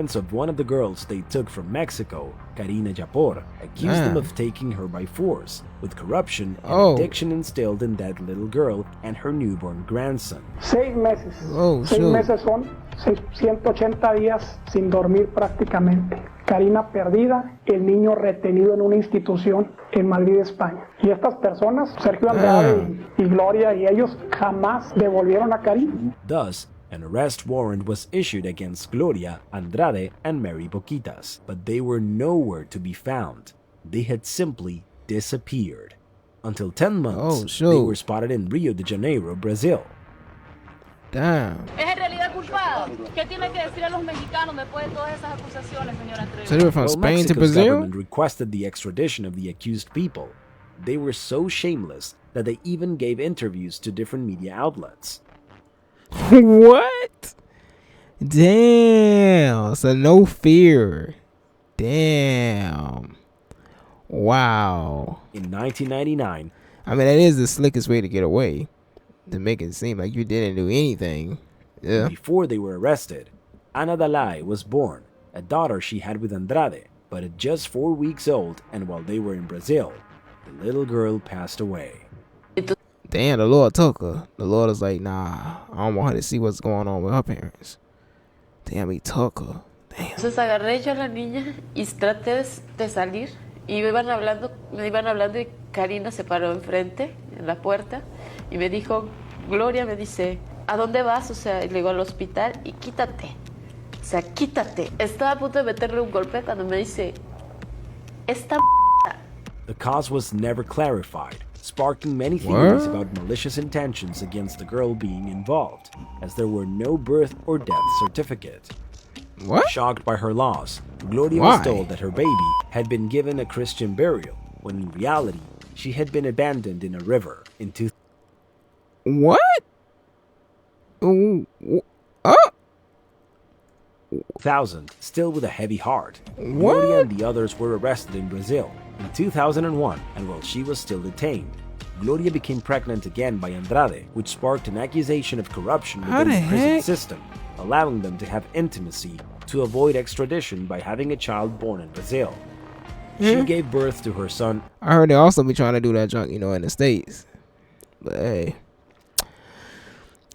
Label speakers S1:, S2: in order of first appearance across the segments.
S1: of one of the girls they took from Mexico, Karina Yapor, accused them of taking her by force, with corruption and addiction instilled in that little girl and her newborn grandson.
S2: 6 meses. 6 meses son 180 días sin dormir prácticamente. Karina perdida, el niño retenido en una institución en Madrid, España. Y estas personas, Sergio Andrade y Gloria y ellos, jamás devolvieron a Karina.
S1: Thus, an arrest warrant was issued against Gloria, Andrade, and Mary Boquitas, but they were nowhere to be found. They had simply disappeared. Until 10 months, they were spotted in Rio de Janeiro, Brazil.
S3: Damn.
S4: Es en realidad culpado. ¿Qué tiene que decir a los mexicanos después de todas esas acusaciones, señora Trevi?
S3: So they were from Spain to Brazil?
S1: Mexico's government requested the extradition of the accused people. They were so shameless that they even gave interviews to different media outlets.
S3: What? Damn. So no fear. Damn. Wow.
S1: In 1999,
S3: I mean, that is the slickest way to get away. To make it seem like you didn't do anything. Yeah.
S1: Before they were arrested, Ana Dalai was born, a daughter she had with Andrade, but at just 4 weeks old, and while they were in Brazil, the little girl passed away.
S3: Damn, the Lord took her. The Lord was like, nah, I don't want her to see what's going on with her parents. Damn, he took her. Damn.
S5: Entonces agarré yo a la niña y traté de salir. Y me iban hablando y Karina se paró enfrente, en la puerta, y me dijo, Gloria me dice, ¿a dónde vas? O sea, y le digo al hospital y quítate. O sea, quítate. Estaba a punto de meterle un golpe cuando me dice, esta
S1: The cause was never clarified, sparking many theories about malicious intentions against the girl being involved, as there were no birth or death certificate.
S3: What?
S1: Shocked by her loss, Gloria was told that her baby had been given a Christian burial, when in reality, she had been abandoned in a river in 2000.
S3: What?
S1: Still with a heavy heart, Gloria and the others were arrested in Brazil in 2001, and while she was still detained, Gloria became pregnant again by Andrade, which sparked an accusation of corruption within the prison system, allowing them to have intimacy to avoid extradition by having a child born in Brazil. She gave birth to her son.
S3: I heard they also be trying to do that junk, in the States. But hey,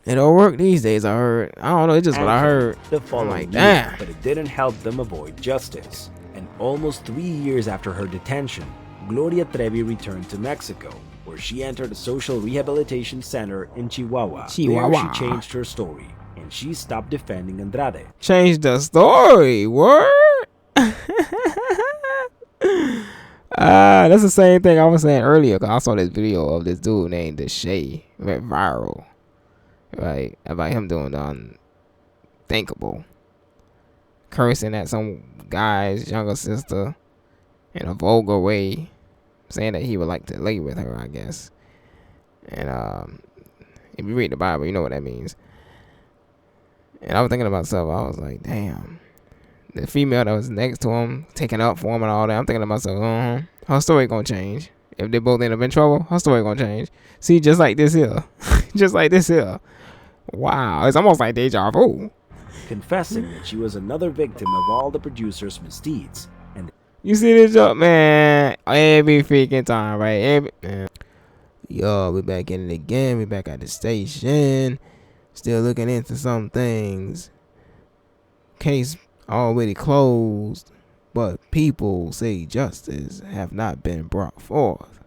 S3: it don't work these days, I heard. I don't know, it's just what I heard.
S1: The following year, but it didn't help them avoid justice. And almost 3 years after her detention, Gloria Trevi returned to Mexico, where she entered a social rehabilitation center in Chihuahua. There she changed her story, and she stopped defending Andrade.
S3: Changed the story, word? That's the same thing I was saying earlier, because I saw this video of this dude named The Shay. Went viral. Right? About him doing the unthinkable. Cursing at some guy's younger sister in a vulgar way. Saying that he would like to lay with her, I guess. And if you read the Bible, you know what that means. And I was thinking to myself, I was like, damn. The female that was next to him, taking up for him and all that, I'm thinking to myself, her story gonna change. If they both end up in trouble, her story gonna change. See, just like this here. Just like this here. Wow, it's almost like deja vu.
S1: Confessing that she was another victim of all the producer's misdeeds. And
S3: you see this up, man, every freaking time, right? Yo, we back in it again. We back at the station. Still looking into some things. Case already closed, but people say justice have not been brought forth.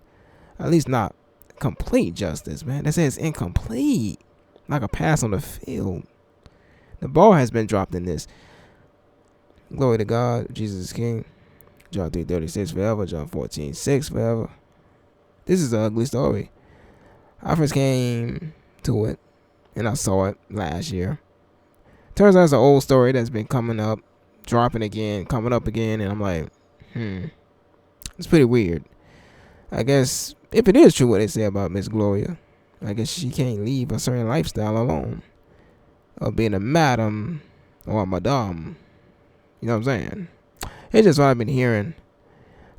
S3: At least not complete justice, man. That says incomplete. Like a pass on the field. The ball has been dropped in this. Glory to God, Jesus is King. John 3:36 forever. John 14:6 forever. This is an ugly story. I first came to it, and I saw it last year. Turns out it's an old story that's been coming up, dropping again, coming up again, and I'm like, it's pretty weird. I guess if it is true what they say about Miss Gloria, I guess she can't leave a certain lifestyle alone. Or being a madam or a madame. You know what I'm saying? It's just what I've been hearing.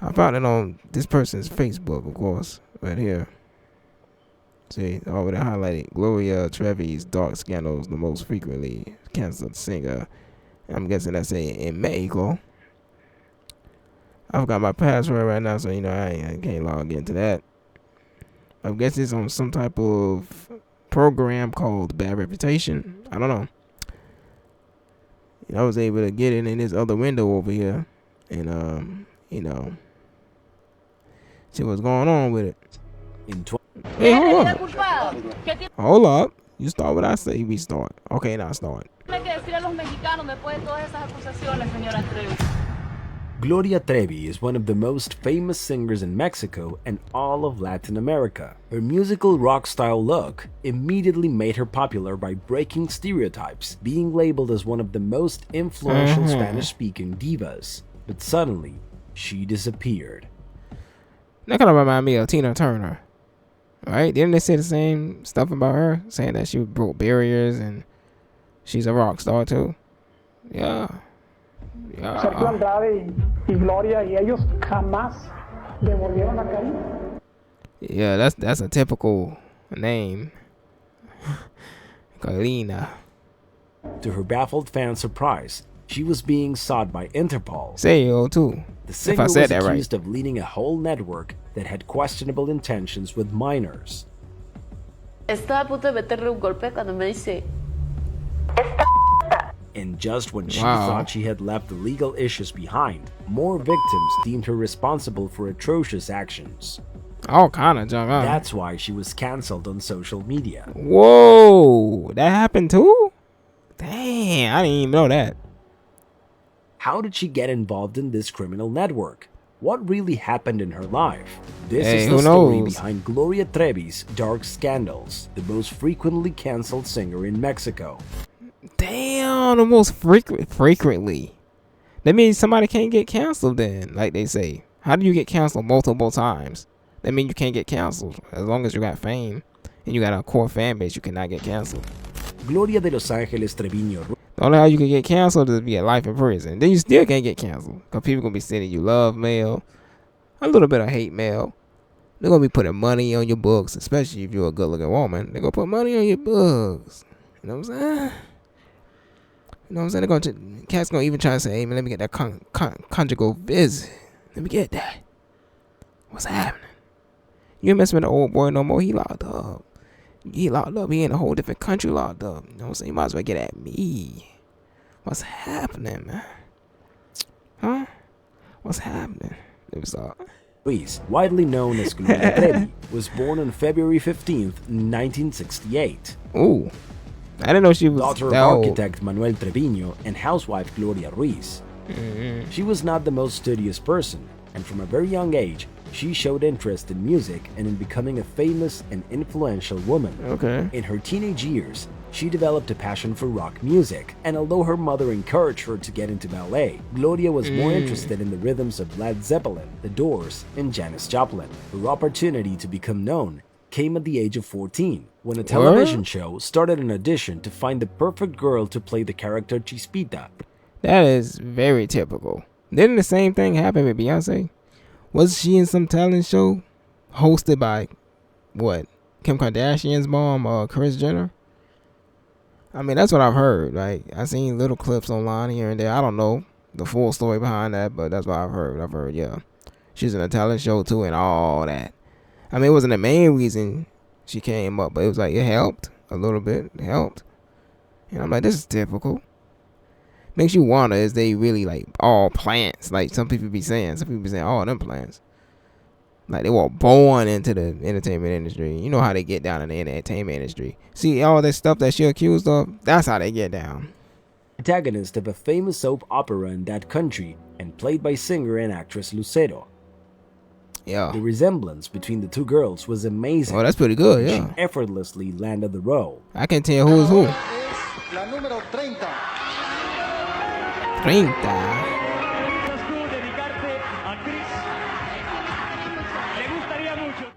S3: I found it on this person's Facebook, of course, right here. See, already highlighted Gloria Trevi's dark scandals, the most frequently canceled singer I'm guessing that's in Mexico. I forgot my password right now, so I can't log into that. I guess it's on some type of program called Bad Reputation. I don't know. I was able to get it in this other window over here, and see what's going on with it. Hey, hold up. Hold up. You start what I say. We start. Okay, now start.
S1: Gloria Trevi is one of the most famous singers in Mexico and all of Latin America. Her musical rock-style look immediately made her popular by breaking stereotypes, being labeled as one of the most influential Spanish-speaking divas. But suddenly, she disappeared.
S3: That kind of reminds me of Tina Turner. Right? Didn't they say the same stuff about her? Saying that she broke barriers and she's a rock star too? Yeah.
S2: Sergio Andrade y Gloria y ellos jamás devolvieron a Karina.
S3: Yeah, that's a typical name. Karina.
S1: To her baffled fans' surprise, she was being sought by Interpol.
S3: Say yo too.
S1: The singer was accused of leading a whole network that had questionable intentions with minors.
S5: Estaba a punto de meterle un golpe cuando me dice.
S1: And just when she thought she had left the legal issues behind, more victims deemed her responsible for atrocious actions.
S3: All kind of junk, huh?
S1: That's why she was cancelled on social media.
S3: Whoa, that happened too? Damn, I didn't even know that.
S1: How did she get involved in this criminal network? What really happened in her life? This is the story behind Gloria Trevi's dark scandals, the most frequently cancelled singer in Mexico.
S3: Damn, the most frequently. That means somebody can't get canceled then, like they say. How do you get canceled multiple times? That means you can't get canceled. As long as you got fame and you got a core fan base, you cannot get canceled.
S1: Gloria de Los Angeles Treviño.
S3: The only how you can get canceled is be a life in prison. Then you still can't get canceled. Because people going to be sending you love mail, a little bit of hate mail. They're going to be putting money on your books, especially if you're a good looking woman. They're going to put money on your books. You know what I'm saying? You know what I'm saying? Cats gonna even try to say, hey man, let me get that conjugal visit. Let me get that. What's happening? You ain't messing with the old boy no more. He locked up. He locked up. He in a whole different country locked up. You know what I'm saying? You might as well get at me. What's happening, man? Huh? What's happening? Let me start.
S1: Ruiz, widely known as Gloria Trevi, was born on February 15th, 1968.
S3: Ooh. I didn't know she was
S1: daughter of architect Manuel Treviño and housewife Gloria Ruiz. She was not the most studious person, and from a very young age, she showed interest in music and in becoming a famous and influential woman.
S3: Okay.
S1: In her teenage years, she developed a passion for rock music, and although her mother encouraged her to get into ballet, Gloria was more interested in the rhythms of Led Zeppelin, The Doors, and Janis Joplin. Her opportunity to become known came at the age of 14, when a television show started an audition to find the perfect girl to play the character Chispita.
S3: That is very typical. Didn't the same thing happen with Beyonce? Was she in some talent show hosted by, what, Kim Kardashian's mom, Kris Jenner? I mean, that's what I've heard. Like, I've seen little clips online here and there. I don't know the full story behind that, but that's what I've heard. Yeah. She's in a talent show too and all that. I mean, it wasn't the main reason she came up, but it was like, it helped a little bit. It helped. And I'm like, this is typical. Makes you wonder, is they really like all plants? Like some people be saying. Some people be saying, all them plants. Like they were born into the entertainment industry. You know how they get down in the entertainment industry. See, all that stuff that she accused of, that's how they get down.
S1: Protagonist of a famous soap opera in that country and played by singer and actress Lucero.
S3: Yeah.
S1: The resemblance between the two girls was amazing.
S3: Oh, that's pretty good, yeah.
S1: She effortlessly landed the role.
S3: I can tell who is who.
S6: La número 30.
S3: 30.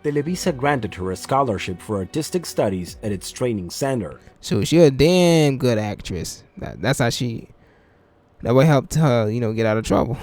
S1: Televisa granted her a scholarship for artistic studies at its training center.
S3: So she a damn good actress. That's how that would help her, get out of trouble.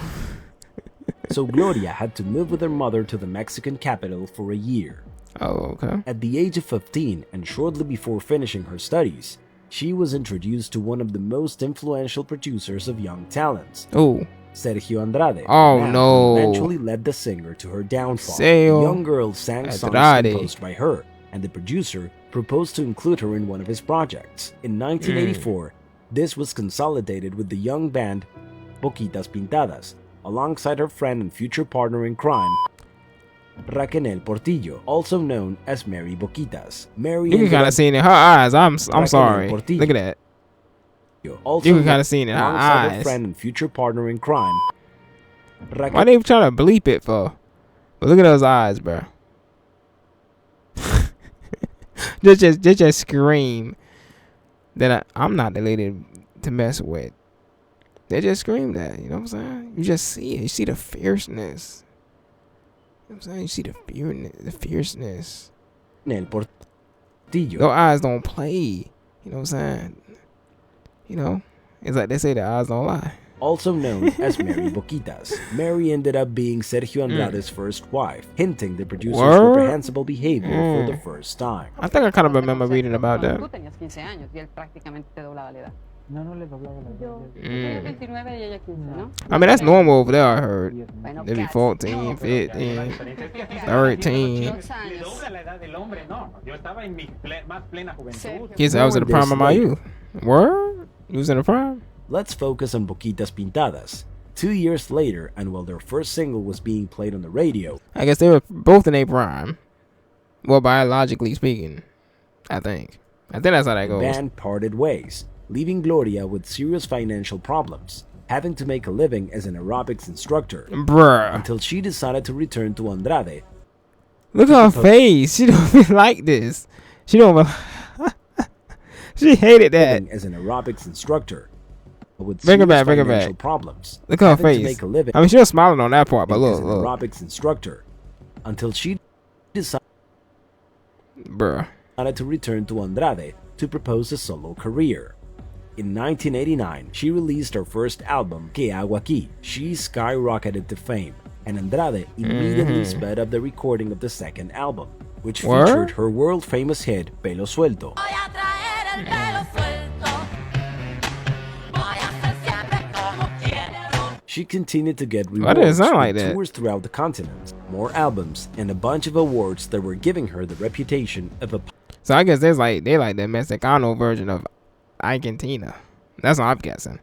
S1: So Gloria had to move with her mother to the Mexican capital for a year.
S3: Oh, okay.
S1: At the age of 15 and shortly before finishing her studies, she was introduced to one of the most influential producers of young talents,
S3: Oh.
S1: Sergio Andrade.
S3: Oh,
S1: man
S3: no.
S1: who eventually led the singer to her downfall.
S3: Sergio
S1: The young girl sang songs
S3: Andrade.
S1: composed by her, and the producer proposed to include her in one of his projects. In 1984, this was consolidated with the young band Boquitas Pintadas, alongside her friend and future partner in crime, Raquel Portillo, also known as Mary Boquitas. Mary
S3: You can kind of see it in her eyes. I'm sorry.
S1: Portillo.
S3: Look at that.
S1: Also
S3: You can kind of see it in her
S1: alongside her
S3: eyes.
S1: friend and future partner in crime,
S3: Why they trying to bleep it for? But look at those eyes, bro. just scream that I'm not the lady to mess with. They just scream that, you know what I'm saying? You just see it. You see the fierceness. You know what I'm saying? You see the fierceness.
S1: Portillo.
S3: Those eyes don't play. You know what I'm saying? You know, it's like they say the eyes don't lie.
S1: Also known as Mary Boquitas. Mary ended up being Sergio Andrade's first wife, hinting the producer's
S3: Word?
S1: reprehensible behavior for the first time.
S3: I think I kind of remember reading about that.
S7: Tú tenías 15 años y él prácticamente te doblaba la edad.
S8: No, no le doblaba la
S7: Yo
S3: Mm.
S7: 29 y ella 15, ¿no?
S3: I mean, that's normal over there, I heard.
S7: Bueno,
S3: They be
S7: casi.
S3: 14, 15, 13.
S7: 2 años.
S8: dobla la edad del hombre, no. Yo estaba en mi más plena juventud.
S3: Kids, I was in the prime of my youth. Word? You was in the prime?
S1: Let's focus on Boquitas Pintadas. 2 years later, and while their first single was being played on the radio,
S3: I guess they were both in their prime. Well, biologically speaking, I think. I think that's how that
S1: the
S3: goes.
S1: band parted ways, leaving Gloria with serious financial problems, having to make a living as an aerobics instructor,
S3: Bruh.
S1: until she decided to return to Andrade.
S3: Look at her face. She don't even like this. She don't even... She hated that.
S1: Living as an aerobics instructor, with
S3: Bring her
S1: serious
S3: back, bring her
S1: financial
S3: back.
S1: problems.
S3: Look at her
S1: having to
S3: face.
S1: make a living
S3: I mean, she was smiling on that part, but
S1: as
S3: look,
S1: an
S3: look.
S1: aerobics instructor, until she decided
S3: Bruh.
S1: to return to Andrade to propose a solo career. In 1989, she released her first album, Que Hago Aquí. She skyrocketed to fame, and Andrade immediately sped up the recording of the second album, which
S3: Word?
S1: featured her world-famous hit, Pelo Suelto.
S4: Voy a traer el pelo suelto. Voy a hacer siempre como quiero.
S1: She continued to get
S3: Why did it
S1: rewards
S3: sound like
S1: with
S3: that?
S1: tours throughout the continent, more albums, and a bunch of awards that were giving her the reputation of a
S3: So I guess they like the Mexicano version of Argentina. That's what I'm guessing.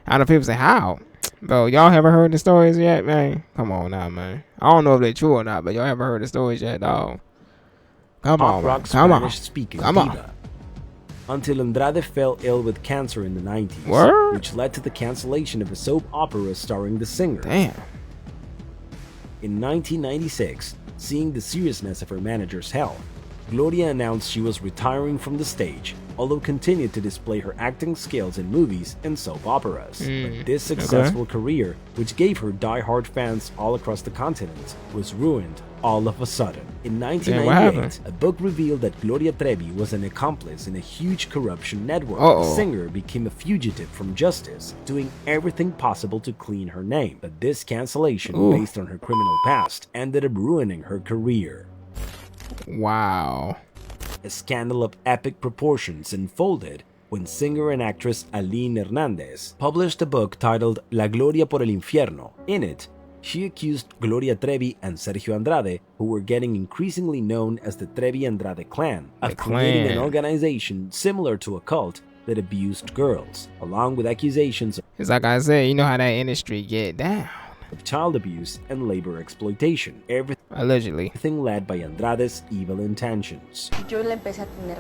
S3: I know people say, how? Bro, y'all ever heard the stories yet, man? Come on now, man. I don't know if they're true or not, but y'all ever heard the stories yet, dog? Come
S1: pop
S3: on,
S1: rock
S3: man. Come on.
S1: Spanish-speaking
S3: Come on.
S1: diva. Until Andrade fell ill with cancer in the 90s,
S3: Word?
S1: which led to the cancellation of a soap opera starring the singer.
S3: Damn.
S1: In 1996, seeing the seriousness of her manager's health, Gloria announced she was retiring from the stage, although continued to display her acting skills in movies and soap operas. But this successful career, which gave her die-hard fans all across the continent, was ruined all of a sudden. In
S3: what
S1: 1998,
S3: happened?
S1: a book revealed that Gloria Trevi was an accomplice in a huge corruption network.
S3: Uh-oh.
S1: The singer became a fugitive from justice, doing everything possible to clean her name. But this cancellation,
S3: Ooh.
S1: based on her criminal past, ended up ruining her career.
S3: Wow.
S1: A scandal of epic proportions unfolded when singer and actress Aline Hernandez published a book titled La Gloria por el Infierno. In it, she accused Gloria Trevi and Sergio Andrade, who were getting increasingly known as the Trevi-Andrade clan, of
S3: The
S1: creating an
S3: clan.
S1: organization similar to a cult that abused girls, along with accusations
S3: It's like I said, you know how that industry get down.
S1: of child abuse and labor exploitation,
S3: Allegedly.
S1: everything led by Andrade's evil intentions.
S9: Yo le empecé a tener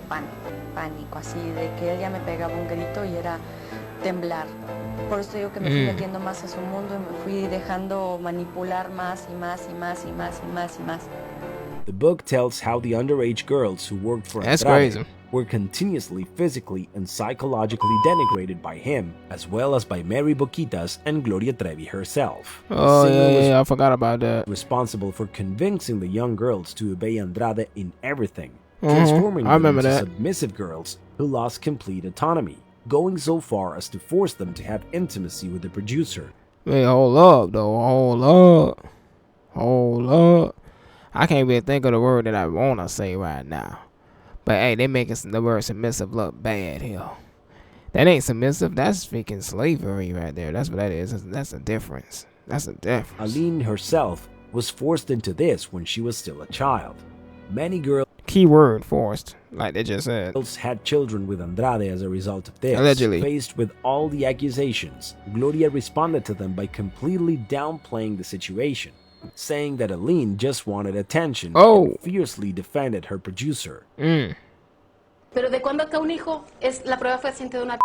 S9: pánico, así de que él ya me pegaba un grito y era temblar. Por eso digo que me fui metiendo más a su mundo y me fui dejando manipular más y más y más y más y más y más.
S1: The book tells how the underage girls who worked for
S3: That's
S1: Andrade
S3: crazy.
S1: were continuously physically and psychologically denigrated by him, as well as by Mary Boquitas and Gloria Trevi herself. The
S3: Oh,
S1: singer was
S3: yeah, I forgot about that.
S1: responsible for convincing the young girls to obey Andrade in everything, transforming
S3: I
S1: them
S3: remember
S1: into
S3: that.
S1: submissive girls who lost complete autonomy, going so far as to force them to have intimacy with the producer.
S3: Wait, hold up, though. Hold up. Hold up. I can't even think of the word that I want to say right now. But, hey, they making the word submissive look bad here. That ain't submissive. That's freaking slavery right there. That's what that is. That's a difference. That's a difference.
S1: Aline herself was forced into this when she was still a child. Many girls
S3: Keyword forced, like they just said.
S1: had children with Andrade as a result of this.
S3: Allegedly.
S1: Faced with all the accusations, Gloria responded to them by completely downplaying the situation, saying that Aline just wanted attention and fiercely defended her producer.
S10: Pero de cuando acá un hijo es la prueba fehaciente de una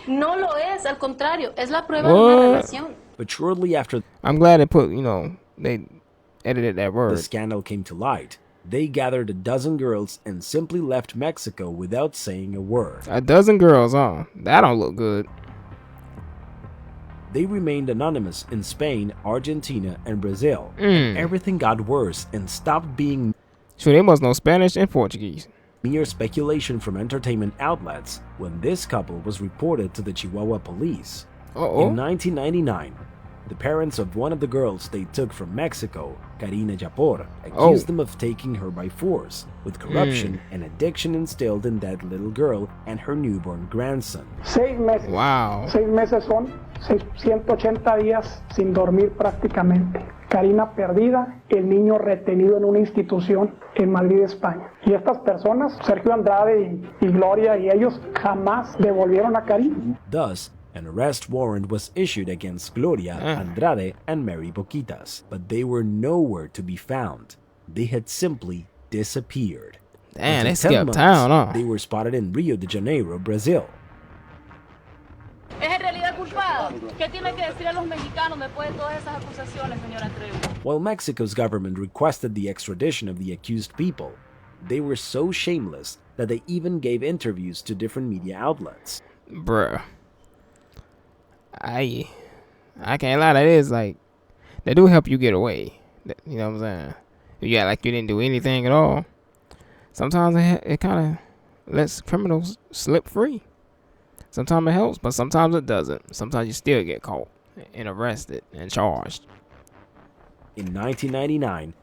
S10: no lo es, al contrario, es la prueba de una relación.
S1: But shortly after,
S3: I'm glad they put, they edited that word.
S1: The scandal came to light. They gathered a dozen girls and simply left Mexico without saying a word.
S3: A dozen girls, huh? That don't look good.
S1: They remained anonymous in Spain, Argentina, and Brazil. And everything got worse and stopped being
S3: Sure, they must know Spanish and Portuguese.
S1: Mere speculation from entertainment outlets when this couple was reported to the Chihuahua police. In 1999, the parents of one of the girls they took from Mexico, Karina Yapor, accused them of taking her by force, with corruption and addiction instilled in that little girl and her newborn grandson.
S2: 6 meses.
S3: Wow.
S2: 6 meses son 180 días sin dormir prácticamente. Karina perdida, el niño retenido en una institución en Madrid, España. Y estas personas, Sergio Andrade y Gloria y ellos, jamás devolvieron a Karina.
S1: Thus, an arrest warrant was issued against Gloria, Andrade, and Mary Boquitas, but they were nowhere to be found. They had simply disappeared.
S3: Damn,
S1: After
S3: they
S1: 10
S3: skipped
S1: months,
S3: town, huh?
S1: They were spotted in Rio de Janeiro, Brazil.
S10: Es en realidad culpado. ¿Qué tiene que decir a los mexicanos después de todas esas acusaciones, señora Trevo?
S1: While Mexico's government requested the extradition of the accused people, they were so shameless that they even gave interviews to different media outlets.
S3: Bruh. I can't lie, that is like, they do help you get away. You know what I'm saying? If you act like you didn't do anything at all, sometimes it kind of lets criminals slip free. Sometimes it helps, but sometimes it doesn't. Sometimes you still get caught and arrested and charged.
S1: In 1999,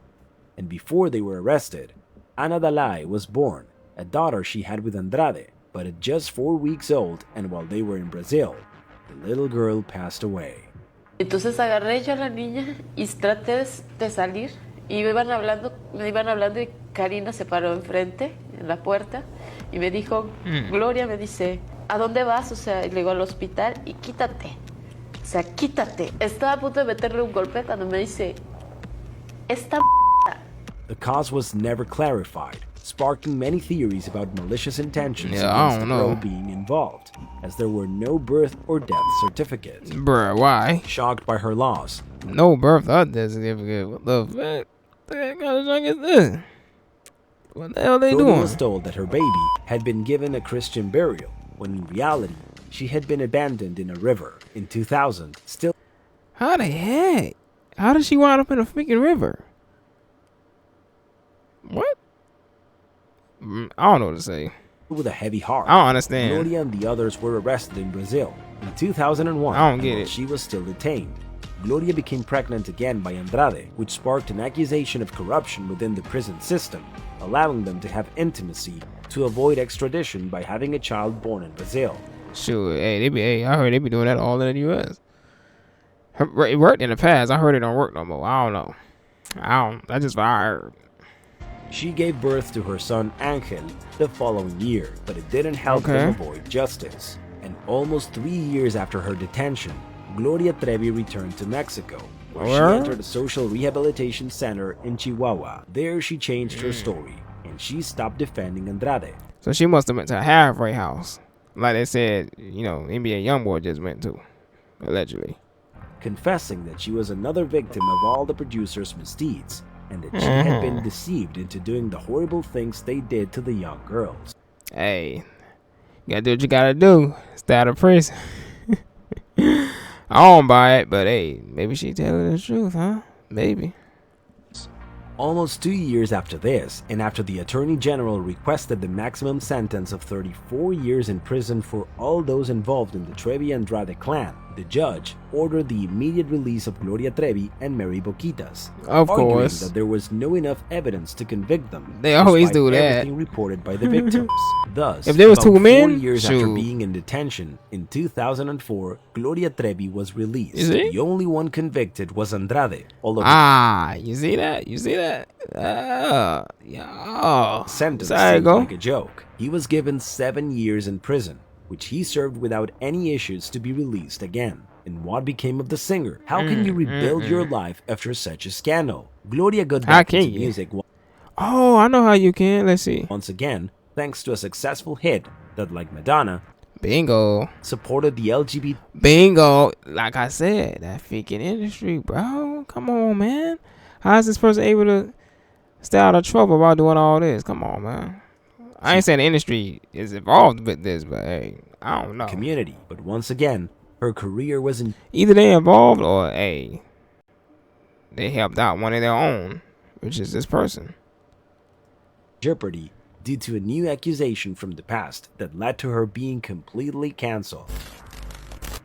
S1: and before they were arrested, Ana Dalai was born, a daughter she had with Andrade, but at just 4 weeks old, and while they were in Brazil, the little girl passed away.
S5: Entonces agarré yo a la niña y traté de salir y me iban hablando y Karina se paró enfrente en la puerta y me dijo, Gloria me dice, ¿a dónde vas? O sea, y le digo al hospital y quítate. O sea, quítate. Estaba a punto de meterle un golpe cuando me dice, esta
S1: The cause was never clarified, sparking many theories about malicious intentions
S3: Yeah, I
S1: against the
S3: don't
S1: girl
S3: know.
S1: being involved, as there were no birth or death certificates.
S3: Bruh, why?
S1: Shocked by her loss,
S3: No birth or death certificate. What the fuck? What kind of junk is this? What the hell are they
S1: Gloria
S3: doing?
S1: was told that her baby had been given a Christian burial, when in reality, she had been abandoned in a river. In 2000, still
S3: How the heck? How did she wind up in a freaking river? What? I don't know what to say.
S1: with a heavy heart.
S3: I don't understand.
S1: Gloria and the others were arrested in Brazil in 2001.
S3: I don't get
S1: while
S3: it.
S1: She was still detained. Gloria became pregnant again by Andrade, which sparked an accusation of corruption within the prison system, allowing them to have intimacy to avoid extradition by having a child born in Brazil.
S3: Sure, I heard they be doing that all in the U.S. It worked in the past. I heard it don't work no more. I don't know. That's just what I heard.
S1: She gave birth to her son Angel the following year, but it didn't help them avoid justice. And almost 3 years after her detention, Gloria Trevi returned to Mexico, where she entered a social rehabilitation center in Chihuahua. There she changed her story, and she stopped defending Andrade.
S3: So she must have went to a halfway house, like they said, NBA YoungBoy just went to, allegedly.
S1: Confessing that she was another victim of all the producer's misdeeds, and that she had been deceived into doing the horrible things they did to the young girls.
S3: Hey, you gotta do what you gotta do. Stay out of prison. I don't buy it, but hey, maybe she telling the truth, huh? Maybe.
S1: Almost 2 years after this, and after the Attorney General requested the maximum sentence of 34 years in prison for all those involved in the Trevi Andrade clan, The judge ordered the immediate release of Gloria Trevi and Mary Boquitas,
S3: Of
S1: arguing
S3: course.
S1: that there was no enough evidence to convict them.
S3: They always
S1: despite
S3: do that.
S1: Everything reported by the victims. Thus,
S3: If there was
S1: about
S3: 2 men,
S1: 4 years after
S3: shoot.
S1: being in detention in 2004, Gloria Trevi was released.
S3: You see?
S1: The only one convicted was Andrade, although
S3: You see that? You see that? Yeah.
S1: sentence
S3: There you
S1: seemed
S3: go.
S1: like a joke. He was given 7 years in prison, which he served without any issues to be released again. And what became of the singer? How can you rebuild your life after such a scandal? Gloria got
S3: How
S1: back
S3: can
S1: into
S3: you?
S1: music
S3: Oh, I know how you can. Let's see.
S1: once again, thanks to a successful hit that, like Madonna,
S3: Bingo.
S1: supported the LGBT
S3: Bingo. Like I said, that freaking industry, bro. Come on, man. How is this person able to stay out of trouble while doing all this? Come on, man. I ain't saying the industry is involved with this, but hey, I don't know.
S1: community. But once again, her career was in
S3: Either they involved or hey, they helped out one of their own, which is this person.
S1: jeopardy due to a new accusation from the past that led to her being completely cancelled.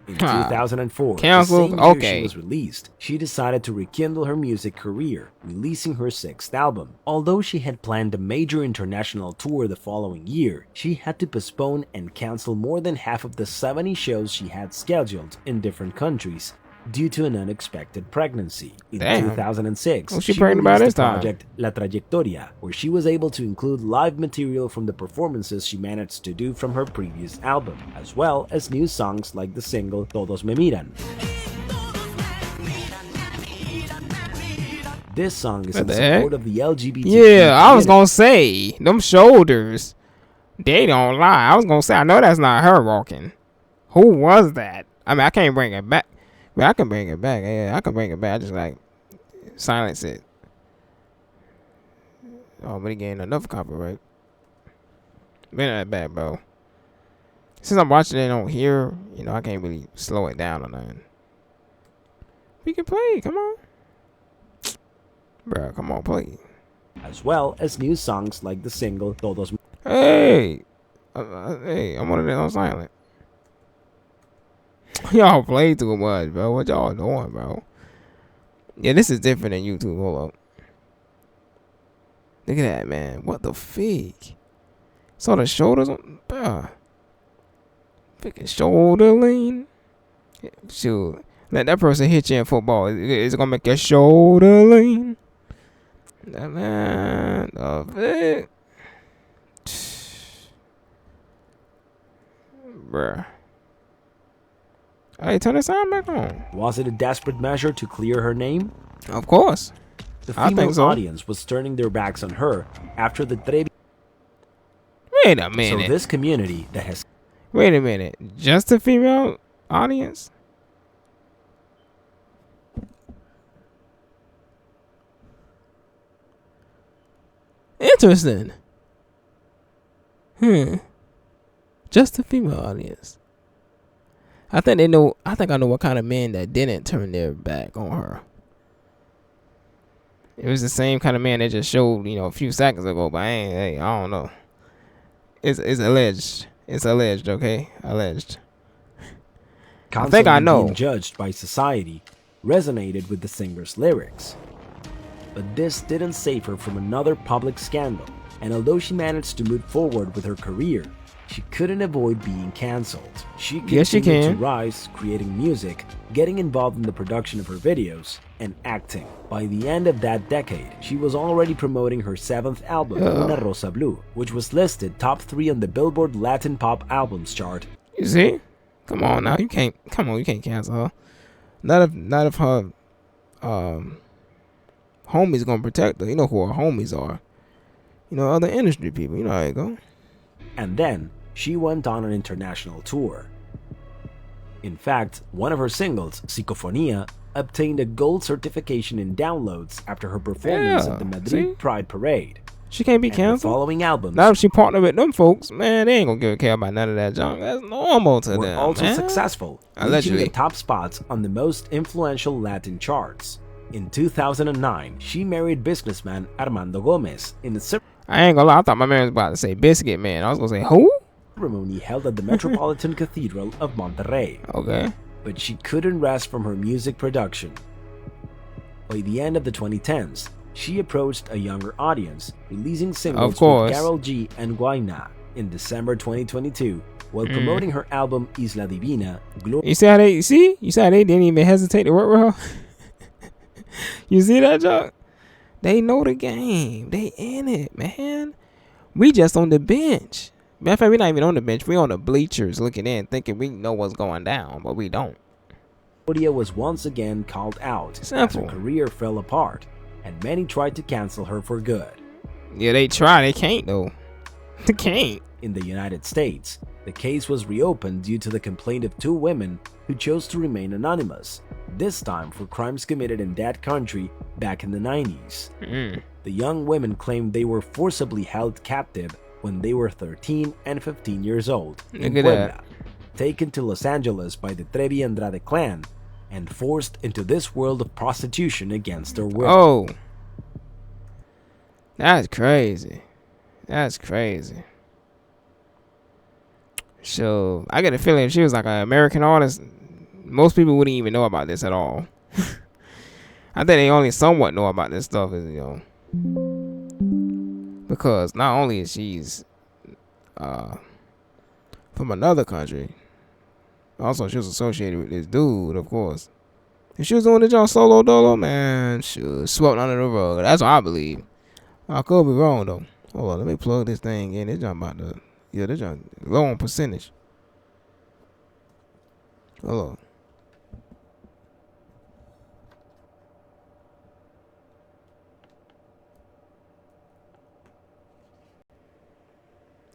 S1: In 2004,
S3: Canceled?
S1: the same year
S3: Okay.
S1: she was released, she decided to rekindle her music career, releasing her 6th album. Although she had planned a major international tour the following year, she had to postpone and cancel more than half of the 70 shows she had scheduled in different countries due to an unexpected pregnancy. In
S3: Damn.
S1: 2006,
S3: What's she pregnant by
S1: released
S3: this
S1: the
S3: time?
S1: project La Trayectoria, where she was able to include live material from the performances she managed to do from her previous album, as well as new songs like the single Todos Me Miran. This song is
S3: What
S1: in
S3: the
S1: support
S3: heck?
S1: of the LGBT.
S3: Yeah, I was gonna say them shoulders. They don't lie. I was gonna say I know that's not her walking. Who was that? I mean, I can't bring it back, but I can bring it back. Yeah, I can bring it back. I just like silence it. Oh, but he getting enough copyright. Been that bad, bro. Since I'm watching it on here, you know, I can't really slow it down or nothing. We can play. Come on, bro. Come on, play.
S1: As well as new songs like the single Todos Me.
S3: Hey, hey, I'm one of them on silent. Y'all play too much, bro. What y'all doing, bro? Yeah, this is different than YouTube. Hold up. Look at that, man. What the fig? Saw the shoulders on, bro. Freaking shoulder lean. Shoot, let that person hit you in football. Is it gonna make your shoulder lean? That man, the fig. Bruh. Hey, turn the sound back on.
S1: Was it a desperate measure to clear her name?
S3: Of course.
S1: The
S3: I
S1: female
S3: think so.
S1: audience was turning their backs on her after the Trevi.
S3: Wait a
S1: So
S3: minute.
S1: this community that has
S3: Wait a minute. Just a female audience? Interesting. Just a female audience. I think they know. I think I know what kind of men that didn't turn their back on her. It was the same kind of man that just showed, you know, a few seconds ago. But I don't know. It's alleged. It's alleged. Okay, alleged. I think I
S1: constantly
S3: know.
S1: being judged by society resonated with the singer's lyrics. But this didn't save her from another public scandal, and although she managed to move forward with her career, she couldn't avoid being cancelled. She continued
S3: Yes, she
S1: to
S3: can.
S1: rise, creating music, getting involved in the production of her videos, and acting. By the end of that decade, she was already promoting her 7th album, Una Rosa Blue, which was listed top 3 on the Billboard Latin Pop Albums chart.
S3: You see? Come on now. You can't cancel her. Not if her homies gonna protect her. You know who her homies are. You know, other industry people. You know how it go.
S1: And then she went on an international tour. In fact, one of her singles, Psicofonia, obtained a gold certification in downloads after her performance
S3: Yeah,
S1: at the Madrid
S3: see?
S1: Pride Parade.
S3: She can't be
S1: And her
S3: canceled.
S1: following albums
S3: Now if she partnered with them folks, man, they ain't gonna give a care about none of that junk. That's normal to
S1: were
S3: them.
S1: also
S3: man.
S1: successful, reaching
S3: Allegedly.
S1: the top spots on the most influential Latin charts. In 2009, she married businessman Armando Gomez in the
S3: I ain't gonna lie. I thought my man was about to say Biscuit Man. I was gonna say who?
S1: ceremony held at the Metropolitan Cathedral of Monterrey.
S3: Okay.
S1: but she couldn't rest from her music production. By the end of the 2010s, she approached a younger audience, releasing singles with Karol G and Guayna in December 2022, while promoting her album Isla Divina.
S3: You see how they didn't even hesitate to work with her? You see that, Chuck? They know the game. They in it, man. We just on the bench. Matter of fact, we're not even on the bench. We on the bleachers looking in, thinking we know what's going down, but we don't.
S1: Gloria was once again called out as her career fell apart, and many tried to cancel her for good.
S3: Yeah, they try. They can't, though. They can't.
S1: In the United States, the case was reopened due to the complaint of two women who chose to remain anonymous, this time for crimes committed in that country back in the 90s. The young women claimed they were forcibly held captive when they were 13 and 15 years old in Puebla, taken to Los Angeles by the Trevi Andrade clan, and forced into this world of prostitution against their will.
S3: Oh, that's crazy. That's crazy. So I get a feeling if she was like an American artist, most people wouldn't even know about this at all. I think they only somewhat know about this stuff, because not only is she's from another country, also she was associated with this dude, of course. If she was doing the job solo dolo, man, she was swept under the rug. That's what I believe. I could be wrong though. Hold on, let me plug this thing in. This jump about to, this jump low on percentage. Hold on.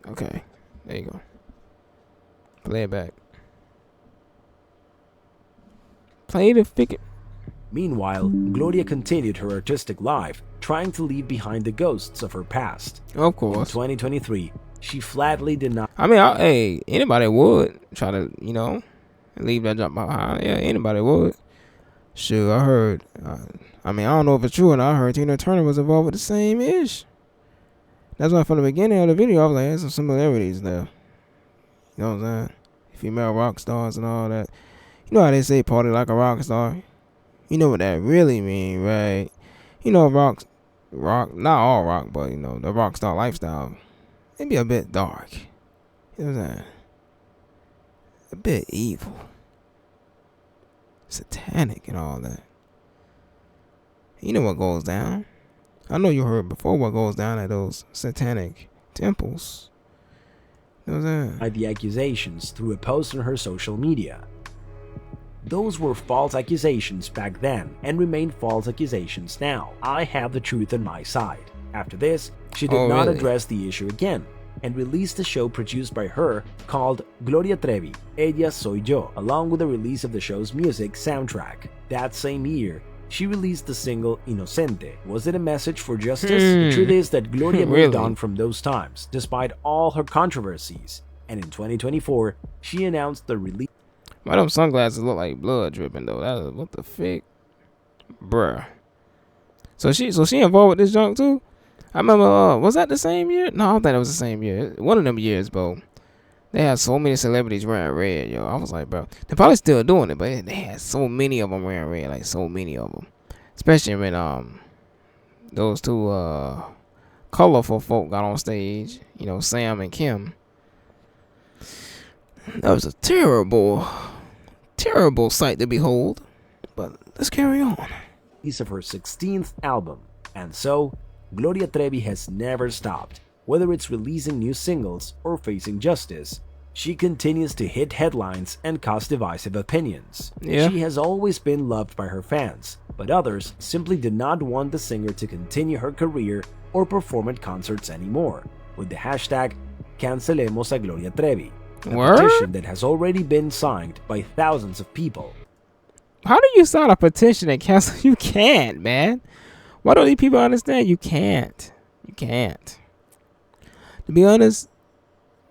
S3: Okay, there you go. Play it back. Play the figure.
S1: Meanwhile, Gloria continued her artistic life, trying to leave behind the ghosts of her past.
S3: Of course.
S1: In 2023, she flatly denied.
S3: I mean, hey, anybody would try to, leave that jump behind. Yeah, anybody would. Sure, I heard. I don't know if it's true, and I heard Tina Turner was involved with the same ish. That's why from the beginning of the video, I was like, there's some similarities there. You know what I'm saying? Female rock stars and all that. You know how they say party like a rock star? You know what that really mean, right? Rock, not all rock, but, the rock star lifestyle, it be a bit dark. You know what I'm saying? A bit evil. Satanic and all that. You know what goes down. I know you heard before what goes down at those satanic temples. You know what I'm saying?
S1: The accusations through a post on her social media. Those were false accusations back then and remain false accusations now. I have the truth on my side. After this, she did not address the issue again and released a show produced by her called Gloria Trevi, Ella Soy Yo, along with the release of the show's music soundtrack. That same year, she released the single Inocente. Was it a message for justice? The truth is that Gloria moved on from those times, despite all her controversies, and in 2024, she announced the release.
S3: Why them sunglasses look like blood dripping though? What the frick? Bruh. So she involved with this junk too? I remember, was that the same year? No, I don't think it was the same year. One of them years, bro. They had so many celebrities wearing red, yo. I was like, bro, they're probably still doing it, but they had so many of them wearing red, like so many of them. Especially when those two colorful folk got on stage, Sam and Kim. That was a terrible sight to behold. But let's carry on.
S1: Piece of her 16th album, and so Gloria Trevi has never stopped. Whether it's releasing new singles or facing justice, she continues to hit headlines and cause divisive opinions.
S3: Yeah.
S1: She has always been loved by her fans, but others simply did not want the singer to continue her career or perform at concerts anymore, with the hashtag Cancelemos a Gloria Trevi, a petition that has already been signed by thousands of people.
S3: How do you sign a petition and cancel? You can't, man. Why don't these people understand? You can't. You can't. To be honest,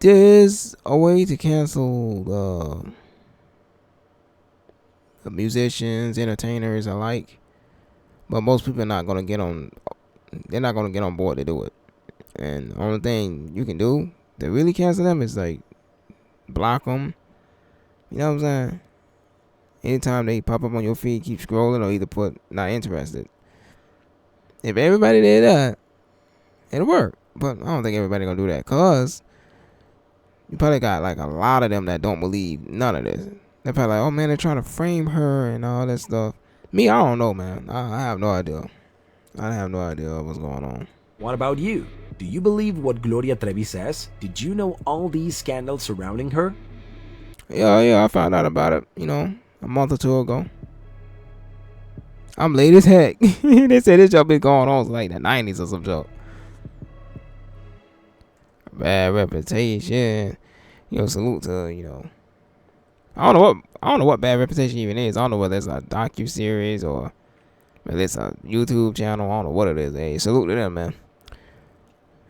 S3: there's a way to cancel the musicians, entertainers alike, but most people are not gonna get on. They're not gonna get on board to do it. And the only thing you can do to really cancel them is like block them. You know what I'm saying? Anytime they pop up on your feed, keep scrolling or either put not interested. If everybody did that, it'll work. But I don't think everybody gonna do that, cause you probably got like a lot of them that don't believe none of this. They're probably like, oh man, they're trying to frame her and all that stuff. Me, I don't know, man. I have no idea. I have no idea what's going on.
S1: What about you? Do you believe what Gloria Trevi says? Did you know all these scandals surrounding her?
S3: Yeah, I found out about it, a month or two ago. I'm late as heck. They said this job been going on since like the 90s or some joke. Bad reputation. Salute to, I don't know what bad reputation even is. I don't know whether it's a docu-series or whether it's a YouTube channel. I don't know what it is. Hey, salute to them, man.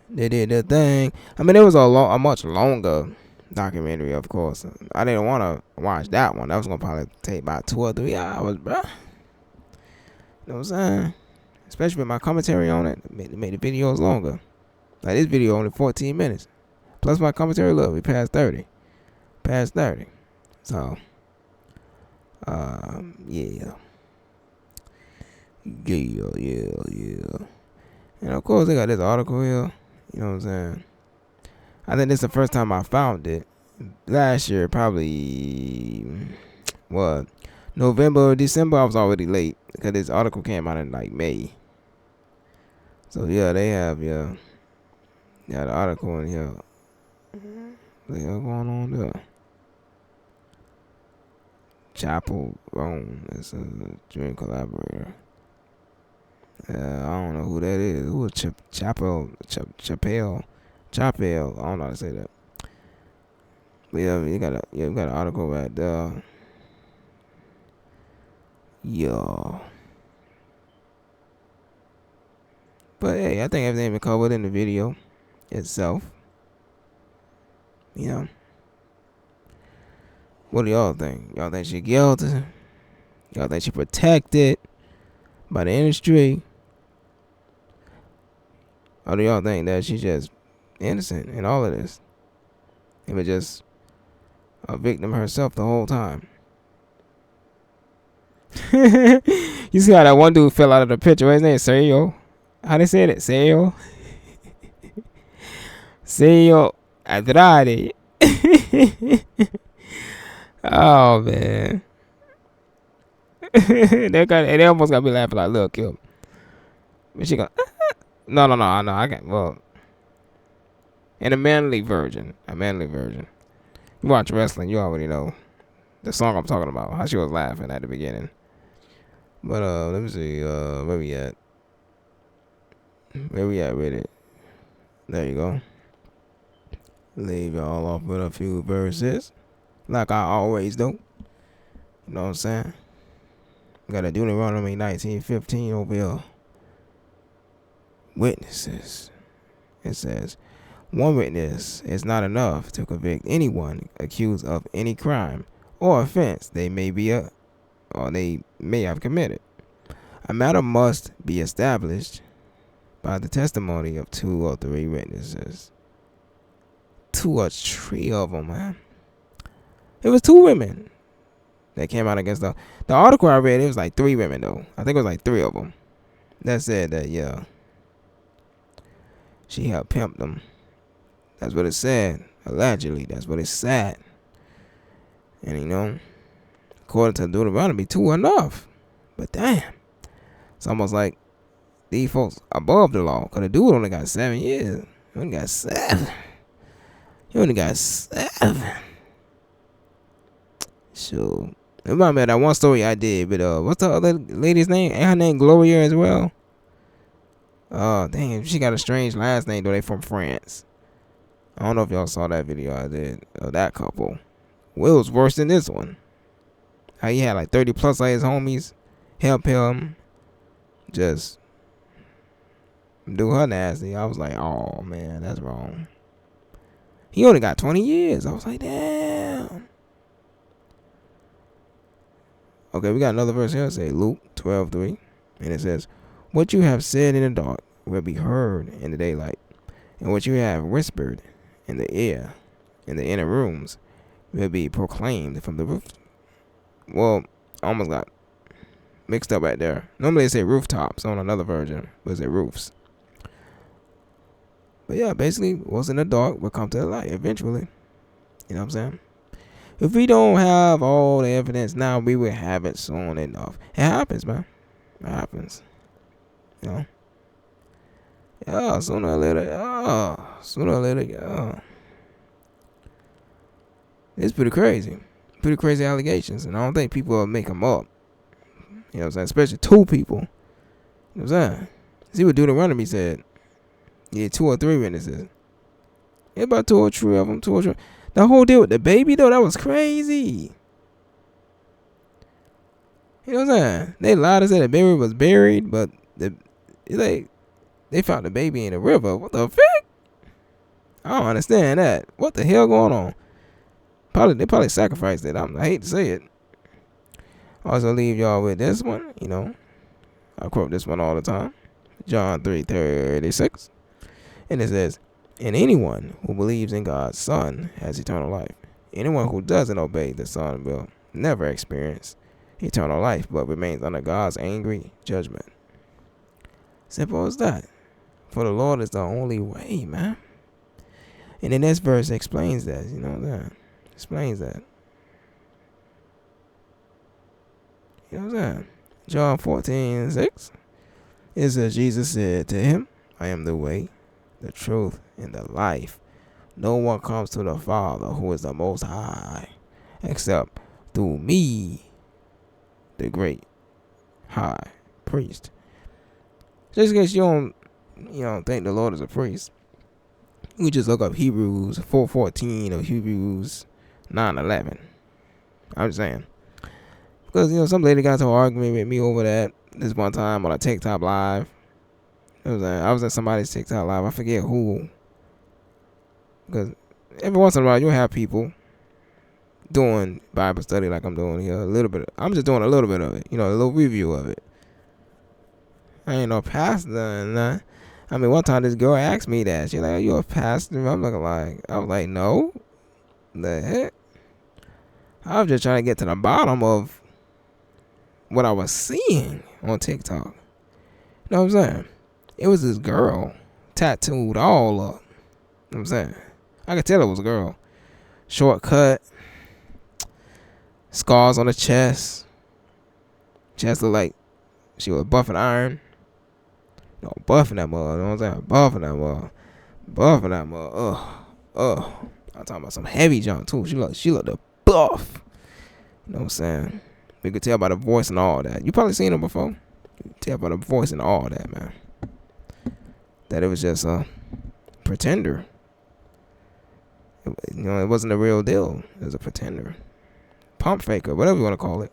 S3: They did their thing. I mean, it was a much longer documentary, of course. I didn't want to watch that one. That was going to probably take about 2 or 3 hours, bro. You know what I'm saying? Especially with my commentary on it. It made the videos longer. Like this video only 14 minutes. Plus my commentary, look, we passed 30. So, yeah. And of course, they got this article here. You know what I'm saying? I think this is the first time I found it. Last year, probably, November or December, I was already late. Because this article came out in like May. So, yeah, they have, the article in here. What's going on there? Chapel Rome is a dream collaborator. I don't know who that is. Who is Chapel? I don't know how to say that. But yeah, we got an article right there. Yeah. But hey, I think everything been covered in the video itself. What do y'all think? Y'all think she guilty? Y'all think she protected by the industry? Or do y'all think that she's just innocent in all of this? It was just a victim herself the whole time. You see how that one dude fell out of the picture? What's his name? Sergio? How they say it? Sergio? Sergio Andrade. Oh man. They almost got me laughing like Lil Kim. But she go, no, I can't. Well, and a manly version. You watch wrestling, you already know the song I'm talking about. How she was laughing at the beginning. But let me see. Where we at? With it? There you go. Leave y'all off with a few verses, like I always do. You know what I'm saying? Got a Deuteronomy 19:15 over here. Witnesses. It says, one witness is not enough to convict anyone accused of any crime or offense they may have committed. A matter must be established by the testimony of 2 or 3 witnesses. 2 or 3 of them, man. It was 2 women that came out against the article I read. It was like 3 women though. I think it was like 3 of them that said that she helped pimp them. That's what it said. Allegedly, that's what it said. And according to Deuteronomy, 2 enough. But damn, it's almost like these folks above the law. Cause the dude only got 7 years. He only got 7. So it reminded me of that one story I did. But what's the other lady's name? Ain't her name Gloria as well? Oh dang, she got a strange last name though. They from France. I don't know if y'all saw that video I did of that couple. Well, it was worse than this one. How he had like 30 plus of his homies help him just do her nasty. I was like, oh man, that's wrong. He only got 20 years. I was like, damn. Okay, we got another verse here. It says Luke 12:3. And it says, what you have said in the dark will be heard in the daylight. And what you have whispered in the air, in the inner rooms, will be proclaimed from the roof. Well, I almost got mixed up right there. Normally they say rooftops on another version, but it's roofs. But yeah, basically, what's in the dark will come to the light eventually. You know what I'm saying? If we don't have all the evidence now, we will have it soon enough. It happens, man. It happens. You know? Yeah, sooner or later, yeah. It's pretty crazy. Pretty crazy allegations. And I don't think people will make them up. You know what I'm saying? Especially two people. You know what I'm saying? See what Deuteronomy said. Yeah, 2 or 3 witnesses. Yeah, about 2 or 3 of them. 2 or 3. The whole deal with the baby, though, that was crazy. You know what I'm saying? They lied and said the baby was buried, but they found the baby in the river. What the fuck? I don't understand that. What the hell going on? They probably sacrificed it. I hate to say it. I also leave y'all with this one. You know, I quote this one all the time. John 3:36. And it says, and anyone who believes in God's Son has eternal life. Anyone who doesn't obey the Son will never experience eternal life, but remains under God's angry judgment. Simple as that. For the Lord is the only way, man. And the next verse explains that. You know that. Explains that. You know what I'm saying? John 14:6. It says, Jesus said to him, I am the way, the truth, and the life. No one comes to the Father, who is the Most High, except through me, the great high priest. Just in case you don't think the Lord is a priest, you just look up Hebrews 4:14 or Hebrews 9:11. I'm just saying. Because, some lady got into an argument with me over that this one time on a TikTok live. I was at somebody's TikTok live. I forget who. Because every once in a while, you'll have people doing Bible study like I'm doing here. A little bit. I'm just doing a little bit of it. A little review of it. I ain't no pastor and nothing. I mean, one time this girl asked me that. She's like, are you a pastor? I'm looking like, I was like, no. The heck? I was just trying to get to the bottom of what I was seeing on TikTok. You know what I'm saying? It was this girl tattooed all up. You know what I'm saying? I could tell it was a girl. Short cut. Scars on the chest. Chest looked like she was buffing iron. Buffing that mother. You know what I'm saying? Buffing that mother. I'm talking about some heavy junk too. She looked a buff. You know what I'm saying? You could tell by the voice and all that. You probably seen her before. You could tell by the voice and all that, man. That it was just a pretender. It wasn't a real deal. It was a pretender. Pump faker, whatever you want to call it.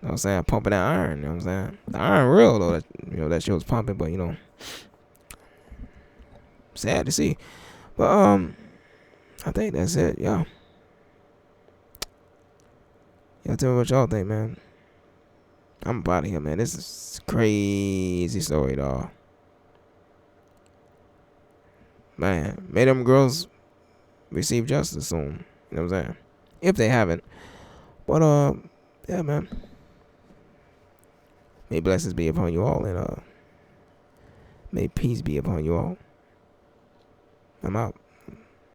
S3: You know what I'm saying? Pumping that iron. You know what I'm saying? The iron real, though. That shit was pumping, but, sad to see. But, I think that's it, y'all. Y'all tell me what y'all think, man. I'm out of here, man. This is a crazy story, dog. Man, may them girls receive justice soon. You know what I'm saying? If they haven't. But, yeah, man. May blessings be upon you all, and may peace be upon you all. I'm out.